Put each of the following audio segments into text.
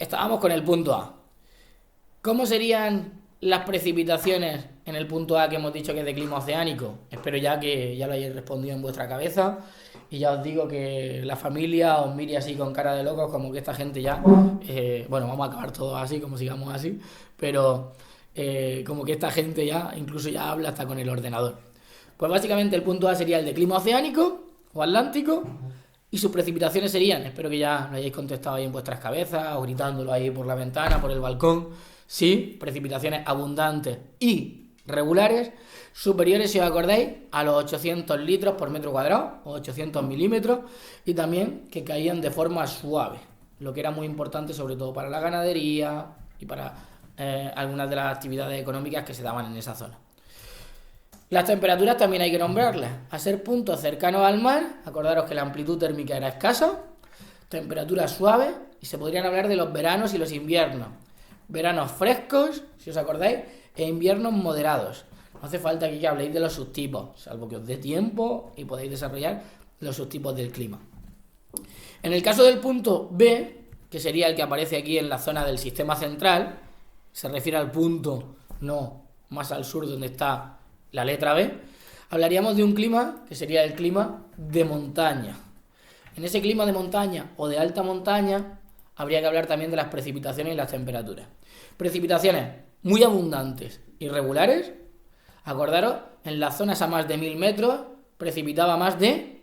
estábamos con el punto A. ¿Cómo serían las precipitaciones en el punto A que hemos dicho que es de clima oceánico? Espero ya que ya lo hayáis respondido en vuestra cabeza. Y ya os digo que la familia os mire así con cara de locos, como que esta gente ya... bueno, vamos a acabar todos así, como sigamos así. Pero como que esta gente ya incluso ya habla hasta con el ordenador. Pues básicamente el punto A sería el de clima oceánico o atlántico. Y sus precipitaciones serían, espero que ya lo hayáis contestado ahí en vuestras cabezas o gritándolo ahí por la ventana, por el balcón. Sí, precipitaciones abundantes y regulares, superiores, si os acordáis, a los 800 litros por metro cuadrado, o 800 milímetros, y también que caían de forma suave, lo que era muy importante sobre todo para la ganadería y para algunas de las actividades económicas que se daban en esa zona. Las temperaturas también hay que nombrarlas. A ser puntos cercanos al mar, acordaros que la amplitud térmica era escasa, temperaturas suaves, y se podrían hablar de los veranos y los inviernos. Veranos frescos, si os acordáis, e inviernos moderados. No hace falta que habléis de los subtipos, salvo que os dé tiempo y podáis desarrollar los subtipos del clima. En el caso del punto B, que sería el que aparece aquí en la zona del sistema central, se refiere al punto no más al sur donde está la letra B, hablaríamos de un clima que sería el clima de montaña. En ese clima de montaña o de alta montaña habría que hablar también de las precipitaciones y las temperaturas. Precipitaciones muy abundantes y regulares. Acordaros, en las zonas a más de 1000 metros precipitaba más de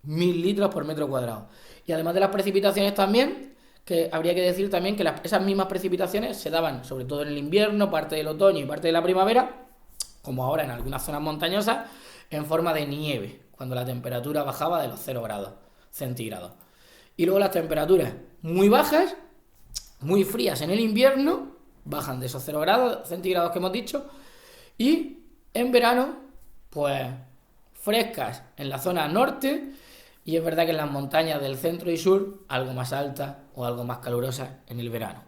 1000 litros por metro cuadrado. Y además de las precipitaciones también, que habría que decir también que esas mismas precipitaciones se daban sobre todo en el invierno, parte del otoño y parte de la primavera, como ahora en algunas zonas montañosas, en forma de nieve, cuando la temperatura bajaba de los 0 grados centígrados. Y luego las temperaturas muy bajas, muy frías en el invierno, bajan de esos 0 grados centígrados que hemos dicho, y en verano, pues frescas en la zona norte, y es verdad que en las montañas del centro y sur, algo más altas o algo más calurosas en el verano.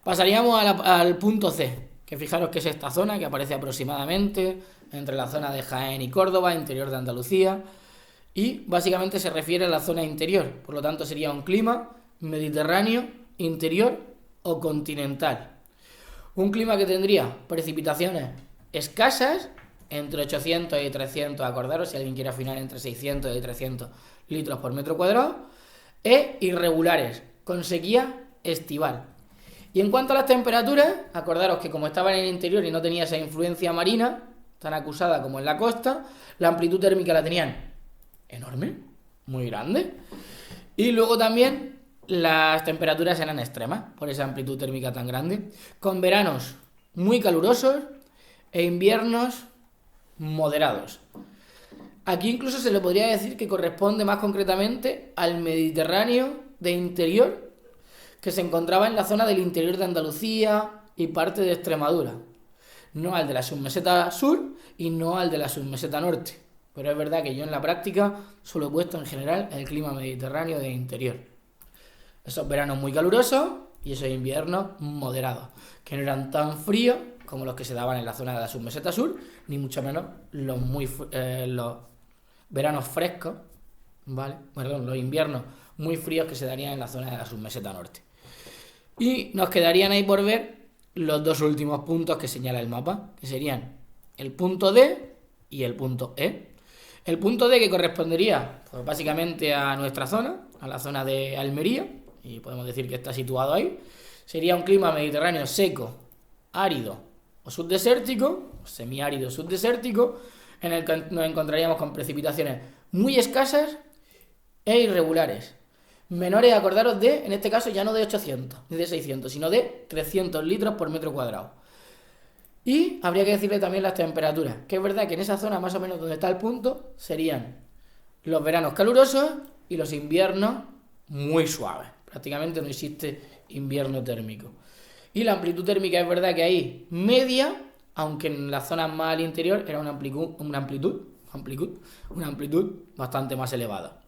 Pasaríamos al punto C, que fijaros que es esta zona que aparece aproximadamente entre la zona de Jaén y Córdoba, interior de Andalucía, y básicamente se refiere a la zona interior, por lo tanto sería un clima mediterráneo, interior o continental. Un clima que tendría precipitaciones escasas, entre 800 y 300, acordaros, si alguien quiere afinar, entre 600 y 300 litros por metro cuadrado, e irregulares, con sequía estival. Y en cuanto a las temperaturas, acordaros que como estaba en el interior y no tenía esa influencia marina, tan acusada como en la costa, la amplitud térmica la tenían enorme, muy grande. Y luego también las temperaturas eran extremas, por esa amplitud térmica tan grande, con veranos muy calurosos e inviernos moderados. Aquí incluso se le podría decir que corresponde más concretamente al Mediterráneo de interior, que se encontraba en la zona del interior de Andalucía y parte de Extremadura. No al de la submeseta sur y no al de la submeseta norte. Pero es verdad que yo en la práctica solo he puesto en general el clima mediterráneo de interior. Esos veranos muy calurosos y esos inviernos moderados, que no eran tan fríos como los que se daban en la zona de la submeseta sur, ni mucho menos los veranos frescos, ¿vale? Perdón, los inviernos muy fríos que se darían en la zona de la submeseta norte. Y nos quedarían ahí por ver los dos últimos puntos que señala el mapa, que serían el punto D y el punto E. El punto D, que correspondería pues básicamente a nuestra zona, a la zona de Almería, y podemos decir que está situado ahí, sería un clima mediterráneo seco, árido o subdesértico, semiárido subdesértico, en el que nos encontraríamos con precipitaciones muy escasas e irregulares. Menores, acordaros de, en este caso ya no de 800 ni de 600, sino de 300 litros por metro cuadrado. Y habría que decirle también las temperaturas, que es verdad que en esa zona más o menos donde está el punto serían los veranos calurosos y los inviernos muy suaves. Prácticamente no existe invierno térmico. Y la amplitud térmica es verdad que ahí media, aunque en las zonas más al interior era una amplitud bastante más elevada.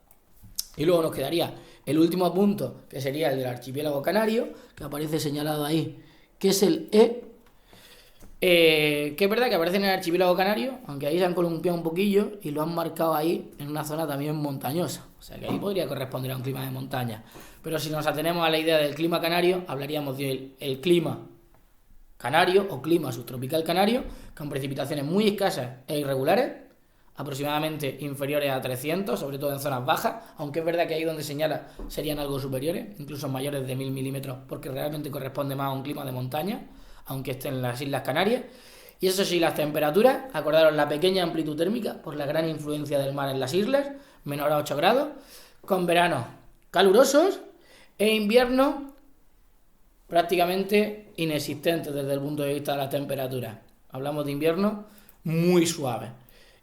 Y luego nos quedaría el último punto, que sería el del archipiélago canario, que aparece señalado ahí, que es el E, Que es verdad que aparece en el archipiélago canario, aunque ahí se han columpiado un poquillo y lo han marcado ahí en una zona también montañosa. O sea que ahí podría corresponder a un clima de montaña. Pero si nos atenemos a la idea del clima canario, hablaríamos del clima canario o clima subtropical canario, con precipitaciones muy escasas e irregulares, aproximadamente inferiores a 300, sobre todo en zonas bajas, aunque es verdad que ahí donde señala serían algo superiores, incluso mayores de 1000 milímetros, porque realmente corresponde más a un clima de montaña, aunque esté en las Islas Canarias. Y eso sí, las temperaturas, acordaros la pequeña amplitud térmica por la gran influencia del mar en las islas, menor a 8 grados, con veranos calurosos e inviernos prácticamente inexistentes desde el punto de vista de la temperatura. Hablamos de inviernos muy suaves.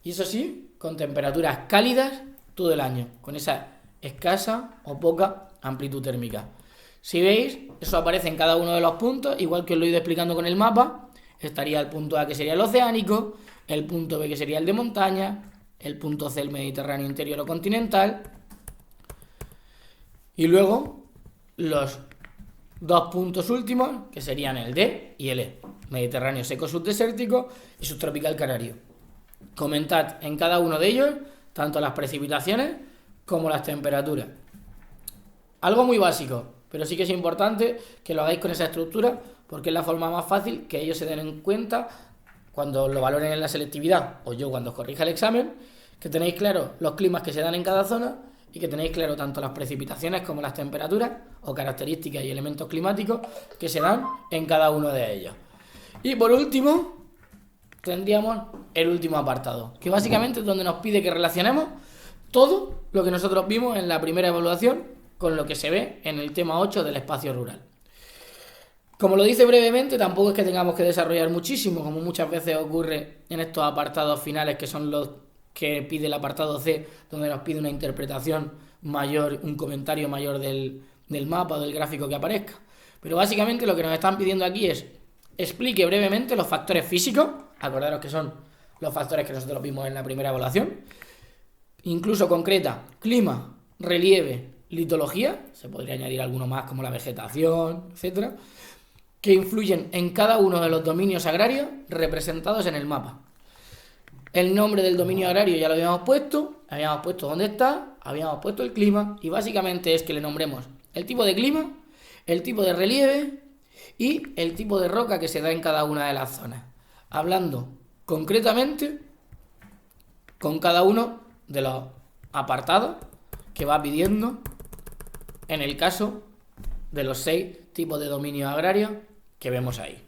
Y eso sí, con temperaturas cálidas todo el año, con esa escasa o poca amplitud térmica. Si veis, eso aparece en cada uno de los puntos, igual que os lo he ido explicando con el mapa. Estaría el punto A, que sería el oceánico, el punto B, que sería el de montaña, el punto C, el Mediterráneo interior o continental, y luego los dos puntos últimos, que serían el D y el E, Mediterráneo seco subdesértico y subtropical canario. Comentad en cada uno de ellos tanto las precipitaciones como las temperaturas. Algo muy básico, pero sí que es importante que lo hagáis con esa estructura, porque es la forma más fácil que ellos se den en cuenta cuando lo valoren en la selectividad, o yo cuando os corrija el examen, que tenéis claro los climas que se dan en cada zona y que tenéis claro tanto las precipitaciones como las temperaturas o características y elementos climáticos que se dan en cada uno de ellos. Y por último, tendríamos el último apartado, que básicamente es donde nos pide que relacionemos todo lo que nosotros vimos en la primera evaluación con lo que se ve en el tema 8 del espacio rural. Como lo dice brevemente, tampoco es que tengamos que desarrollar muchísimo, como muchas veces ocurre en estos apartados finales, que son los que pide el apartado C, donde nos pide una interpretación mayor, un comentario mayor del mapa o del gráfico que aparezca. Pero básicamente lo que nos están pidiendo aquí es explique brevemente los factores físicos, acordaros que son los factores que nosotros vimos en la primera evaluación, incluso concreta clima, relieve, litología, se podría añadir alguno más como la vegetación, etcétera, que influyen en cada uno de los dominios agrarios representados en el mapa. El nombre del dominio agrario ya lo habíamos puesto dónde está, habíamos puesto el clima, y básicamente es que le nombremos el tipo de clima, el tipo de relieve y el tipo de roca que se da en cada una de las zonas, hablando concretamente con cada uno de los apartados que va pidiendo en el caso de los 6 tipos de dominios agrarios que vemos ahí.